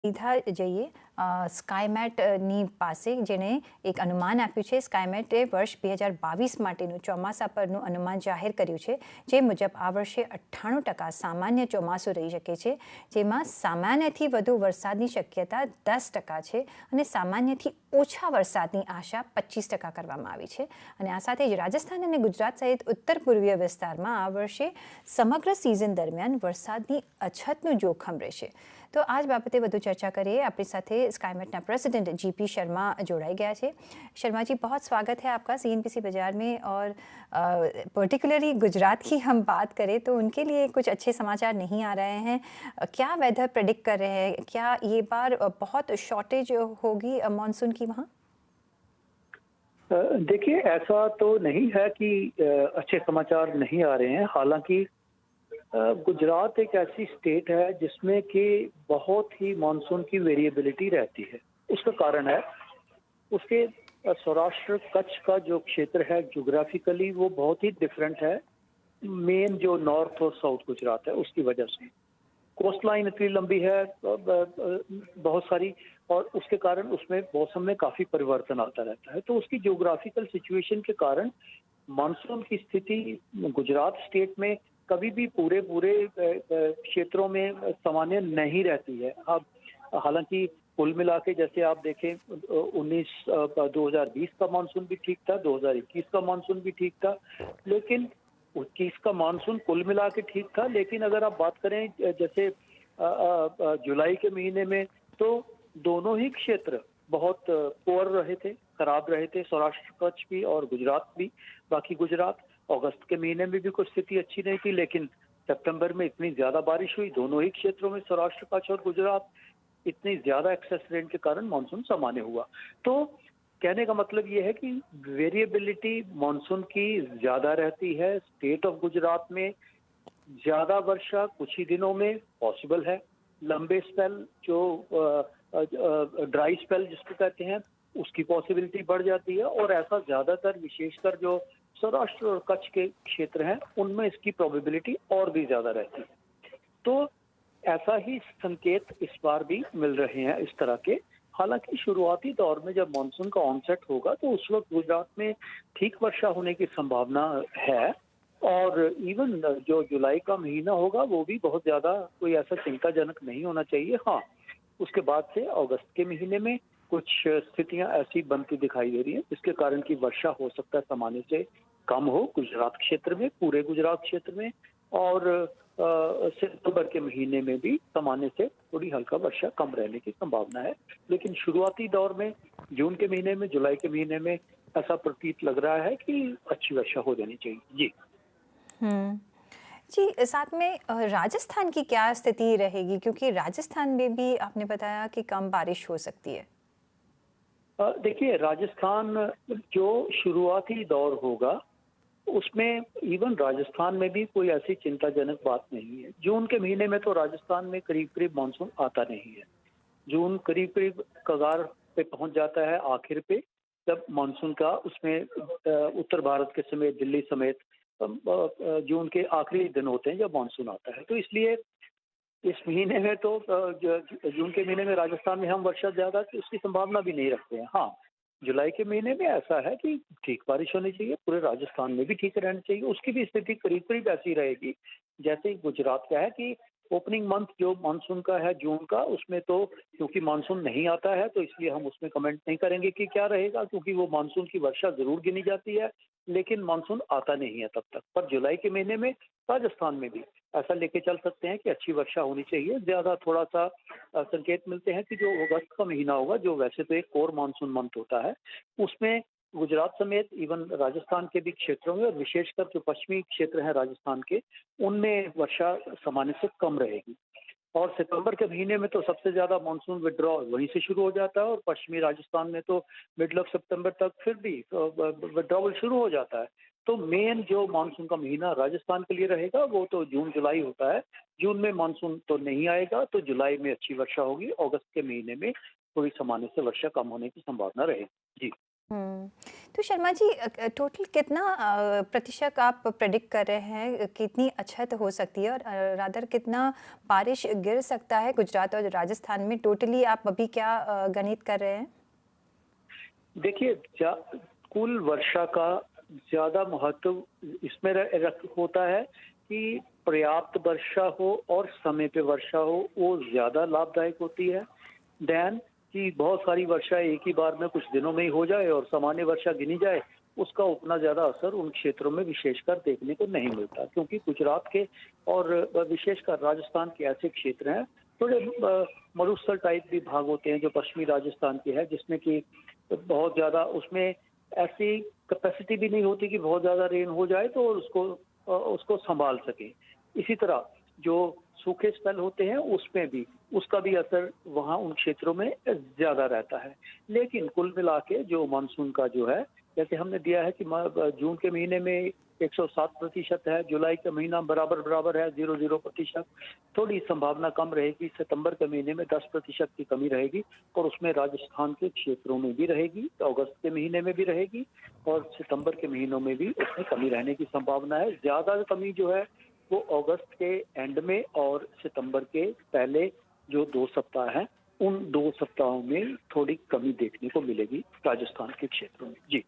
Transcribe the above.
સીધા જઈએ સ્કાયમેટની પાસે જેણે એક અનુમાન આપ્યું છે. સ્કાયમેટે વર્ષ 2022 માટેનું ચોમાસા પરનું અનુમાન જાહેર કર્યું છે, જે મુજબ આ વર્ષે 98% સામાન્ય ચોમાસું રહી શકે છે, જેમાં સામાન્યથી વધુ વરસાદની શક્યતા 10% છે અને સામાન્યથી ઓછા વરસાદની આશા 25% કરવામાં આવી છે. અને આ સાથે જ રાજસ્થાન અને ગુજરાત સહિત ઉત્તર પૂર્વીય વિસ્તારમાં આ વર્ષે સમગ્ર સિઝન દરમિયાન વરસાદની અછતનું જોખમ રહેશે. तो आज बाबते વધુ चर्चा करिए. अपनी साथे स्काईमेटना प्रेसिडेंट जीपी शर्मा जोड़ाई गया है. शर्मा जी, बहुत स्वागत है आपका सीएनबीसी बाजार में. और पर्टिकुलरली गुजरात की हम बात करें तो उनके लिए कुछ अच्छे समाचार नहीं आ रहे हैं. क्या वेदर प्रेडिक्ट कर रहे हैं? क्या ये बार बहुत शॉर्टेज होगी मानसून की वहाँ? देखिए, ऐसा तो नहीं है कि अच्छे समाचार नहीं आ रहे हैं. हालांकि गुजरात एक ऐसी स्टेट है जिसमें कि बहुत ही मानसून की वेरिएबिलिटी रहती है. उसका कारण है उसके सौराष्ट्र कच्छ का जो क्षेत्र है ज्योग्राफिकली वो बहुत ही डिफरेंट है. मेन जो नॉर्थ और साउथ गुजरात है उसकी वजह से कोस्ट लाइन इतनी लंबी है बहुत सारी, और उसके कारण उसमें मौसम में काफी परिवर्तन आता रहता है. तो उसकी ज्योग्राफिकल सिचुएशन के कारण मानसून की स्थिति गुजरात स्टेट में कभी भी पूरे क्षेत्रों में सामान्य नहीं रहती है. अब हालांकि कुल मिला के जैसे आप देखें 2020 का मानसून भी ठीक था, 2021 का मानसून भी ठीक था, लेकिन 21 का मानसून कुल मिला के ठीक था. लेकिन अगर आप बात करें जैसे जुलाई के महीने में, तो दोनों ही क्षेत्र बहुत पुअर रहे थे, खराब रहे थे, सौराष्ट्र कच्छ भी और गुजरात भी. बाकी गुजरात अगस्त के महीने में भी कुछ स्थिति अच्छी नहीं थी, लेकिन सितंबर में इतनी ज्यादा बारिश हुई दोनों ही क्षेत्रों में, सौराष्ट्र कच्छ और गुजरात, इतनी ज्यादा एक्सेस रेन के कारण मानसून सामान्य हुआ. तो कहने का मतलब ये है कि वेरिएबिलिटी मानसून की ज्यादा रहती है. स्टेट ऑफ गुजरात में ज्यादा वर्षा कुछ ही दिनों में पॉसिबल है. लंबे स्पेल जो ड्राई स्पेल जिसको कहते हैं उसकी पॉसिबिलिटी बढ़ जाती है, और ऐसा ज्यादातर विशेषकर जो सौराष्ट्र और कच्छ के क्षेत्र हैं उनमें इसकी प्रोबेबिलिटी और भी ज्यादा रहती है. तो ऐसा ही संकेत इस बार भी मिल रहे हैं इस तरह के. हालांकि शुरुआती दौर में जब मानसून का ऑनसेट होगा तो उस वक्त गुजरात में ठीक वर्षा होने की संभावना है, और इवन जो जुलाई का महीना होगा वो भी बहुत ज्यादा कोई ऐसा चिंताजनक नहीं होना चाहिए. हाँ, उसके बाद से अगस्त के महीने में कुछ स्थितियां ऐसी बनती दिखाई दे रही हैं जिसके कारण की वर्षा हो सकता है सामान्य से कम हो गुजरात क्षेत्र में, पूरे गुजरात क्षेत्र में, और सितंबर के महीने में भी सामान्य से थोड़ी हल्का वर्षा कम रहने की संभावना है. लेकिन शुरुआती दौर में जून के महीने में, जुलाई के महीने में ऐसा प्रतीत लग रहा है कि अच्छी वर्षा हो जानी चाहिए. जी जी, साथ में राजस्थान की क्या स्थिति रहेगी, क्योंकि राजस्थान में भी आपने बताया कि कम बारिश हो सकती है. देखिए, राजस्थान जो शुरुआती दौर होगा उसमें इवन राजस्थान में भी कोई ऐसी चिंताजनक बात नहीं है. जून के महीने में तो राजस्थान में करीब करीब मानसून आता नहीं है. जून करीब करीब कगार पे पहुंच जाता है आखिर पे, जब मानसून का उसमें उत्तर भारत के समेत, दिल्ली समेत जून के आखिरी दिन होते हैं जब मानसून आता है. तो इसलिए इस महीने में तो जून के महीने में राजस्थान में हम वर्षा ज्यादा की उसकी संभावना भी नहीं रखते हैं. हाँ, जुलाई के महीने में ऐसा है कि ठीक बारिश होनी चाहिए, पूरे राजस्थान में भी ठीक रहनी चाहिए. उसकी भी स्थिति करीब करीब ऐसी रहेगी जैसे गुजरात का है कि ओपनिंग मंथ जो मानसून का है जून का, उसमें तो क्योंकि मानसून नहीं आता है तो इसलिए हम उसमें कमेंट नहीं करेंगे कि क्या रहेगा, क्योंकि वो मानसून की वर्षा जरूर गिनी जाती है लेकिन मानसून आता नहीं है तब तक. पर जुलाई के महीने में राजस्थान में भी ऐसा लेके चल सकते हैं कि अच्छी वर्षा होनी चाहिए. ज्यादा थोड़ा सा संकेत मिलते हैं कि जो अगस्त का महीना होगा, जो वैसे तो एक कोर मानसून मंथ होता है, उसमें गुजरात समेत इवन राजस्थान के भी क्षेत्रों में, और विशेषकर जो पश्चिमी क्षेत्र हैं राजस्थान के, उनमें वर्षा सामान्य से कम रहेगी. और सितंबर के महीने में तो सबसे ज्यादा मानसून विड्रॉ वहीं से शुरू हो जाता है, और पश्चिमी राजस्थान में तो मिडल ऑफ सितंबर तक फिर भी विड्रॉवल शुरू हो जाता है. तो मेन जो मानसून का महीना राजस्थान के लिए रहेगा वो तो जून जुलाई होता है. जून में मानसून तो नहीं आएगा, तो जुलाई में अच्छी वर्षा होगी. अगस्त के महीने में थोड़ी सामान्य से वर्षा कम होने की संभावना रहेगी. जी. तो शर्मा जी, टोटल कितना प्रतिशत आप प्रेडिक्ट कर रहे हैं, कितनी अछत हो सकती है और रादर कितना बारिश गिर सकता है गुजरात और राजस्थान में? टोटली आप अभी क्या गणित कर रहे हैं? देखिए, कुल वर्षा का ज्यादा महत्व इसमें होता है कि पर्याप्त वर्षा हो और समय पे वर्षा हो, वो ज्यादा लाभदायक होती है देन कि बहुत सारी वर्षा एक ही बार में कुछ दिनों में ही हो जाए और सामान्य वर्षा गिनी जाए। उसका उतना ज्यादा असर उन क्षेत्रों में विशेषकर देखने को नहीं मिलता, क्योंकि गुजरात के और विशेषकर राजस्थान के ऐसे क्षेत्र हैं, थोड़े मरुस्थल टाइप भी भाग होते हैं जो पश्चिमी राजस्थान के है, जिसमें कि बहुत ज्यादा उसमें ऐसी कैपेसिटी भी नहीं होती कि बहुत ज्यादा रेन हो जाए तो उसको संभाल सके। इसी तरह जो सूखे स्पेल होते हैं उसमें भी उसका भी असर वहाँ उन क्षेत्रों में ज्यादा रहता है। लेकिन कुल मिला के जो मानसून का जो है, जैसे हमने दिया है कि जून के महीने में 107% है, जुलाई का महीना बराबर बराबर है 0% थोड़ी संभावना कम रहेगी, सितंबर के महीने में 10% की कमी रहेगी और उसमें राजस्थान के क्षेत्रों में भी रहेगी, तो अगस्त के महीने में भी रहेगी और सितंबर के महीनों में भी उसमें कमी रहने की संभावना है। ज्यादा कमी जो है वो अगस्त के एंड में और सितंबर के पहले जो 2 सप्ताह हैं, उन 2 सप्ताहों में थोड़ी कमी देखने को मिलेगी राजस्थान के क्षेत्रों में। जी।